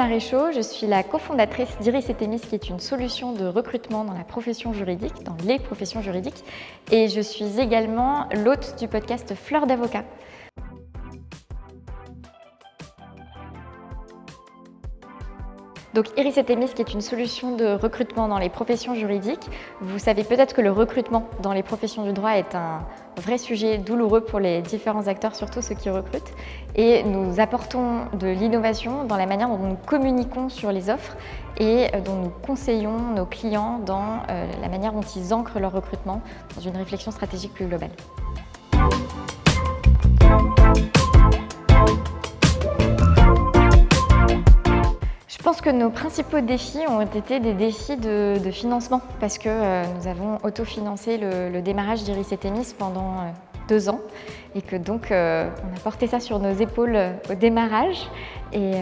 Maréchaux, je suis la cofondatrice d'Iris et Thémis, qui est une solution de recrutement dans la profession juridique, dans les professions juridiques. Et je suis également l'hôte du podcast Fleurs d'avocat. Donc Iris et Thémis, qui est une solution de recrutement dans les professions juridiques. Vous savez peut-être que le recrutement dans les professions du droit est un vrai sujet douloureux pour les différents acteurs, surtout ceux qui recrutent. Et nous apportons de l'innovation dans la manière dont nous communiquons sur les offres et dont nous conseillons nos clients dans la manière dont ils ancrent leur recrutement dans une réflexion stratégique plus globale. Je pense que nos principaux défis ont été des défis de financement parce que nous avons autofinancé le démarrage d'Iris et Thémis pendant 2 ans et que donc on a porté ça sur nos épaules au démarrage et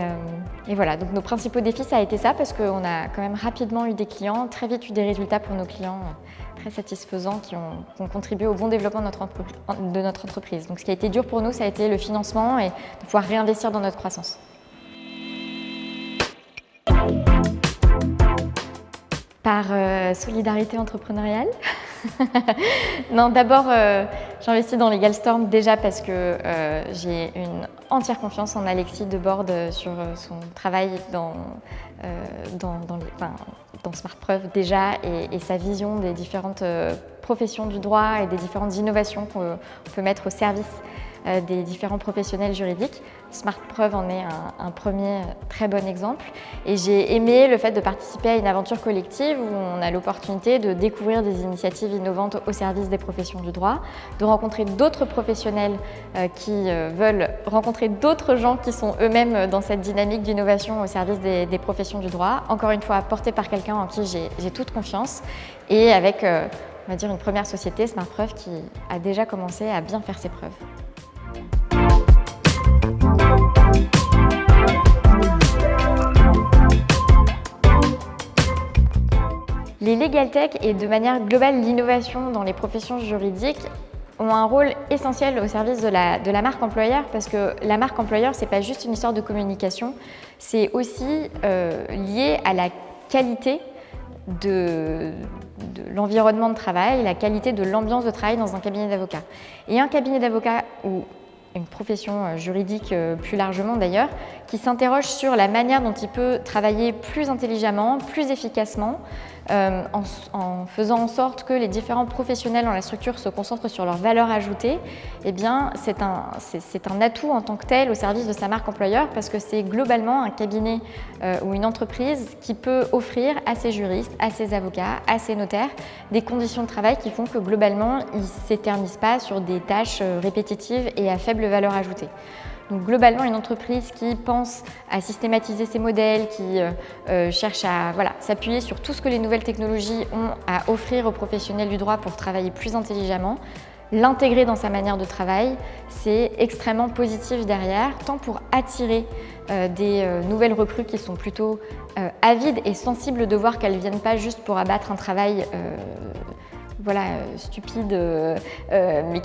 voilà, donc nos principaux défis ça a été ça parce qu'on a quand même rapidement eu des clients, très vite eu des résultats pour nos clients très satisfaisants qui ont contribué au bon développement de notre entreprise. Donc ce qui a été dur pour nous, ça a été le financement et de pouvoir réinvestir dans notre croissance. Par solidarité entrepreneuriale. Non, d'abord, j'investis dans LegalStorm déjà parce que j'ai une entière confiance en Alexis Debord sur son travail dans SmartPreuve déjà et sa vision des différentes professions du droit et des différentes innovations qu'on peut mettre au service des différents professionnels juridiques. SmartPreuve en est un premier très bon exemple. Et j'ai aimé le fait de participer à une aventure collective où on a l'opportunité de découvrir des initiatives innovantes au service des professions du droit, de rencontrer d'autres professionnels qui veulent rencontrer d'autres gens qui sont eux-mêmes dans cette dynamique d'innovation au service des professions du droit. Encore une fois, porté par quelqu'un en qui j'ai toute confiance et avec, on va dire, une première société, SmartPreuve, qui a déjà commencé à bien faire ses preuves. Les Legal Tech et de manière globale l'innovation dans les professions juridiques ont un rôle essentiel au service de la marque employeur parce que la marque employeur, c'est pas juste une histoire de communication, c'est aussi lié à la qualité de l'environnement de travail, la qualité de l'ambiance de travail dans un cabinet d'avocats. Et un cabinet d'avocats ou une profession juridique plus largement d'ailleurs, qui s'interroge sur la manière dont il peut travailler plus intelligemment, plus efficacement, en faisant en sorte que les différents professionnels dans la structure se concentrent sur leur valeur ajoutée, eh bien c'est un atout en tant que tel au service de sa marque employeur parce que c'est globalement un cabinet ou une entreprise qui peut offrir à ses juristes, à ses avocats, à ses notaires des conditions de travail qui font que globalement ils ne s'éternisent pas sur des tâches répétitives et à faible valeur ajoutée. Donc globalement, une entreprise qui pense à systématiser ses modèles, qui cherche à s'appuyer sur tout ce que les nouvelles technologies ont à offrir aux professionnels du droit pour travailler plus intelligemment, l'intégrer dans sa manière de travail, c'est extrêmement positif derrière, tant pour attirer des nouvelles recrues qui sont plutôt avides et sensibles de voir qu'elles ne viennent pas juste pour abattre un travail stupides, mais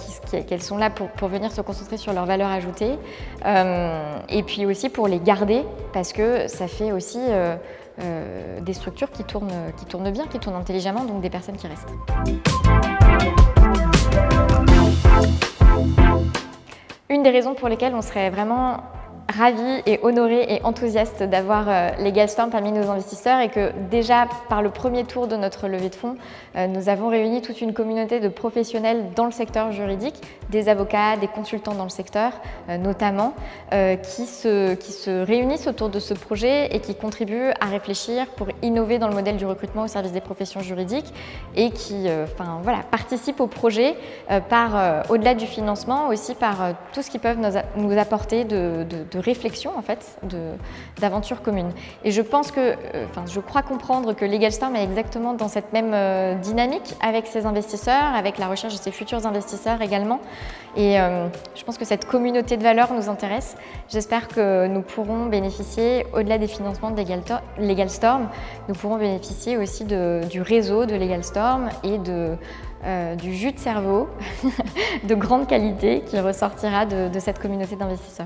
qu'elles sont là pour venir se concentrer sur leur valeur ajoutée. Et puis aussi pour les garder, parce que ça fait aussi des structures qui tournent bien, qui tournent intelligemment, donc des personnes qui restent. Une des raisons pour lesquelles on serait vraiment ravis et honorés et enthousiastes d'avoir LegalStorm parmi nos investisseurs et que déjà par le premier tour de notre levée de fonds, nous avons réuni toute une communauté de professionnels dans le secteur juridique, des avocats, des consultants dans le secteur notamment, qui se réunissent autour de ce projet et qui contribuent à réfléchir pour innover dans le modèle du recrutement au service des professions juridiques et qui participent au projet par au-delà du financement, aussi par tout ce qu'ils peuvent nous apporter de réflexion en fait, d'aventures communes. Et je pense que, je crois comprendre que LegalStorm est exactement dans cette même dynamique avec ses investisseurs, avec la recherche de ses futurs investisseurs également. Et je pense que cette communauté de valeurs nous intéresse. J'espère que nous pourrons bénéficier, au-delà des financements de LegalStorm, nous pourrons bénéficier aussi du réseau de LegalStorm et du jus de cerveau de grande qualité qui ressortira de cette communauté d'investisseurs.